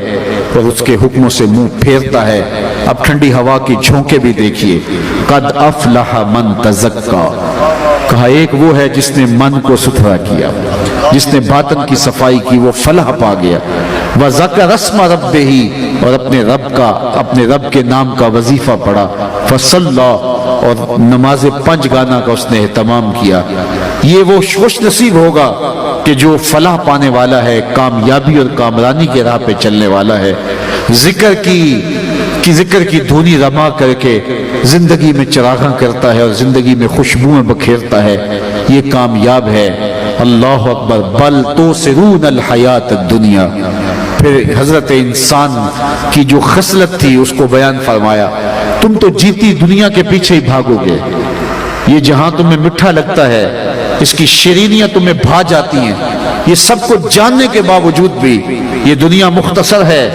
اور اس کے حکموں سے منہ پھیرتا ہے۔ اب ٹھنڈی ہوا کی جھونکے بھی دیکھیے۔ قد افلح من تزکا، کہا ایک وہ ہے جس نے من کو ستھرا کیا، جس نے باطن کی صفائی کی، وہ فلاح پا گیا۔ وذکر اسم ربہ، اور اپنے رب کے نام کا وظیفہ پڑھا۔ فصلی، اور نماز 5 گانا کا اس نے اہتمام کیا۔ یہ وہ خوش نصیب ہوگا کہ جو فلاح پانے والا ہے، کامیابی اور کامرانی کے راہ پہ چلنے والا ہے، ذکر کی دھونی رما کر کے زندگی میں چراغاں کرتا ہے اور زندگی میں خوشبوئیں بکھیرتا ہے، یہ کامیاب ہے۔ اللہ اکبر۔ بل توسرون الحیات الدنیا، پھر حضرت انسان کی جو خصلت تھی اس کو بیان فرمایا، تم تو جیتی دنیا کے پیچھے ہی بھاگو گے۔ یہ جہاں تمہیں میٹھا لگتا ہے، اس کی شیرینیاں تمہیں بھا جاتی ہیں، یہ سب کو جاننے کے باوجود بھی یہ دنیا مختصر ہے،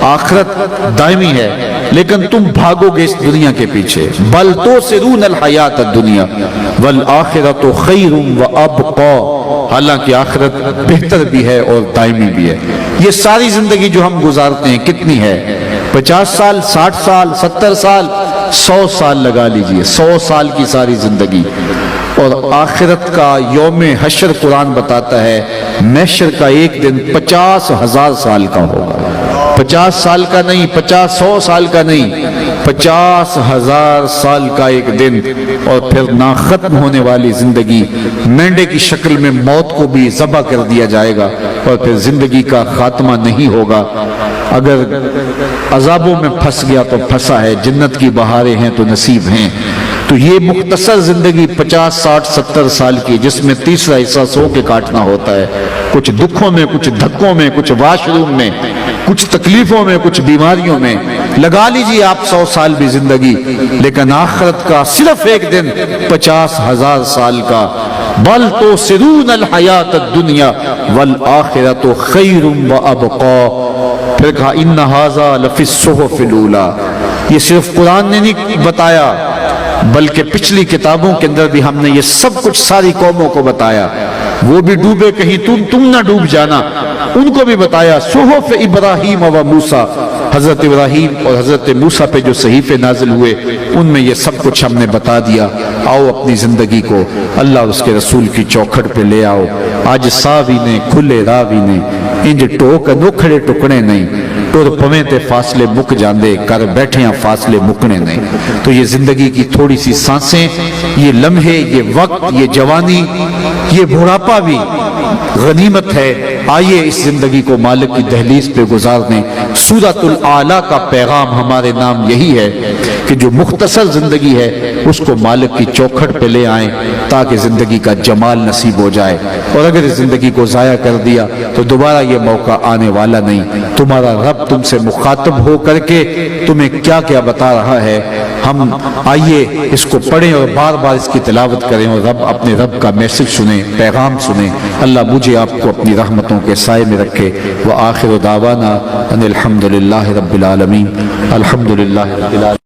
آخرت دائمی ہے، لیکن تم بھاگو گے اس دنیا کے پیچھے۔ بل توسرون الحیات الدنیا والآخرۃ خیر وابقی، حالانکہ آخرت بہتر بھی ہے اور دائمی بھی ہے۔ یہ ساری زندگی جو ہم گزارتے ہیں کتنی ہے؟ 50 سال، 60 سال، 70 سال، 100 سال لگا لیجئے، 100 سال کی ساری زندگی۔ اور آخرت کا یوم حشر قرآن بتاتا ہے محشر کا ایک دن 50,000 سال کا ہوگا۔ 50 سال کا نہیں، 100 سال کا نہیں، 50,000 سال کا ایک دن۔ اور پھر نہ ختم ہونے والی زندگی، مینڈے کی شکل میں موت کو بھی ذبح کر دیا جائے گا، اور پھر زندگی کا خاتمہ نہیں ہوگا۔ اگر عذابوں میں پھنس گیا تو پھنسا ہے، جنت کی بہاریں ہیں تو نصیب ہیں۔ تو یہ مختصر زندگی 50، 60، 70 سال کی، جس میں تیسرا حصہ سو کے کاٹنا ہوتا ہے، کچھ دکھوں میں، کچھ دھکوں میں، کچھ واش روم میں، کچھ تکلیفوں میں، کچھ بیماریوں میں۔ لگا لیجئے آپ 100 سال بھی زندگی، لیکن آخرت کا صرف ایک دن 50,000 سال کا۔ بل توسرون الحیات الدنیا والآخرۃ خیر وابقی، پھر کہا ان ھذا لفی الصحف الاولی۔ یہ صرف قرآن نے نہیں بتایا، بلکہ پچھلی کتابوں کے اندر بھی ہم نے یہ سب کچھ ساری قوموں کو بتایا، وہ بھی ڈوبے کہیں تم نہ ڈوب جانا، ان کو بھی بتایا۔ صحف ابراہیم و موسیٰ، حضرت ابراہیم اور حضرت موسیٰ پہ جو صحیفے نازل ہوئے ان میں یہ سب کچھ ہم نے بتا دیا۔ آؤ اپنی زندگی کو اللہ اور اس کے رسول کی چوکھٹ پہ لے آؤ۔ آج ساوی نے کھلے راوی نے انج ٹوک نوکھڑے ٹکڑے نہیں، ٹر پویں تے فاصلے مک جاندے، کر بیٹھیاں فاصلے مکنے نہیں۔ تو یہ زندگی کی تھوڑی سی سانسیں، یہ لمحے، یہ وقت، یہ جوانی، یہ بڑھاپا بھی غنیمت ہے۔ آئیے اس زندگی کو مالک کی دہلیز پہ گزار دیں۔ سورۃ الاعلیٰ کا پیغام ہمارے نام یہی ہے کہ جو مختصر زندگی ہے اس کو مالک کی چوکھٹ پہ لے آئیں تاکہ زندگی کا جمال نصیب ہو جائے، اور اگر اس زندگی کو ضائع کر دیا تو دوبارہ یہ موقع آنے والا نہیں۔ تمہارا رب تم سے مخاطب ہو کر کے تمہیں کیا کیا بتا رہا ہے، ہم آئیے اس کو پڑھیں اور بار بار اس کی تلاوت کریں اور اپنے رب کا میسج سنیں، پیغام سنیں۔ اللہ مجھے آپ کو اپنی رحمتوں کے سائے میں رکھے۔ وآخر دعوانا ان الحمدللہ رب العالمین، الحمدللہ رب العالمین۔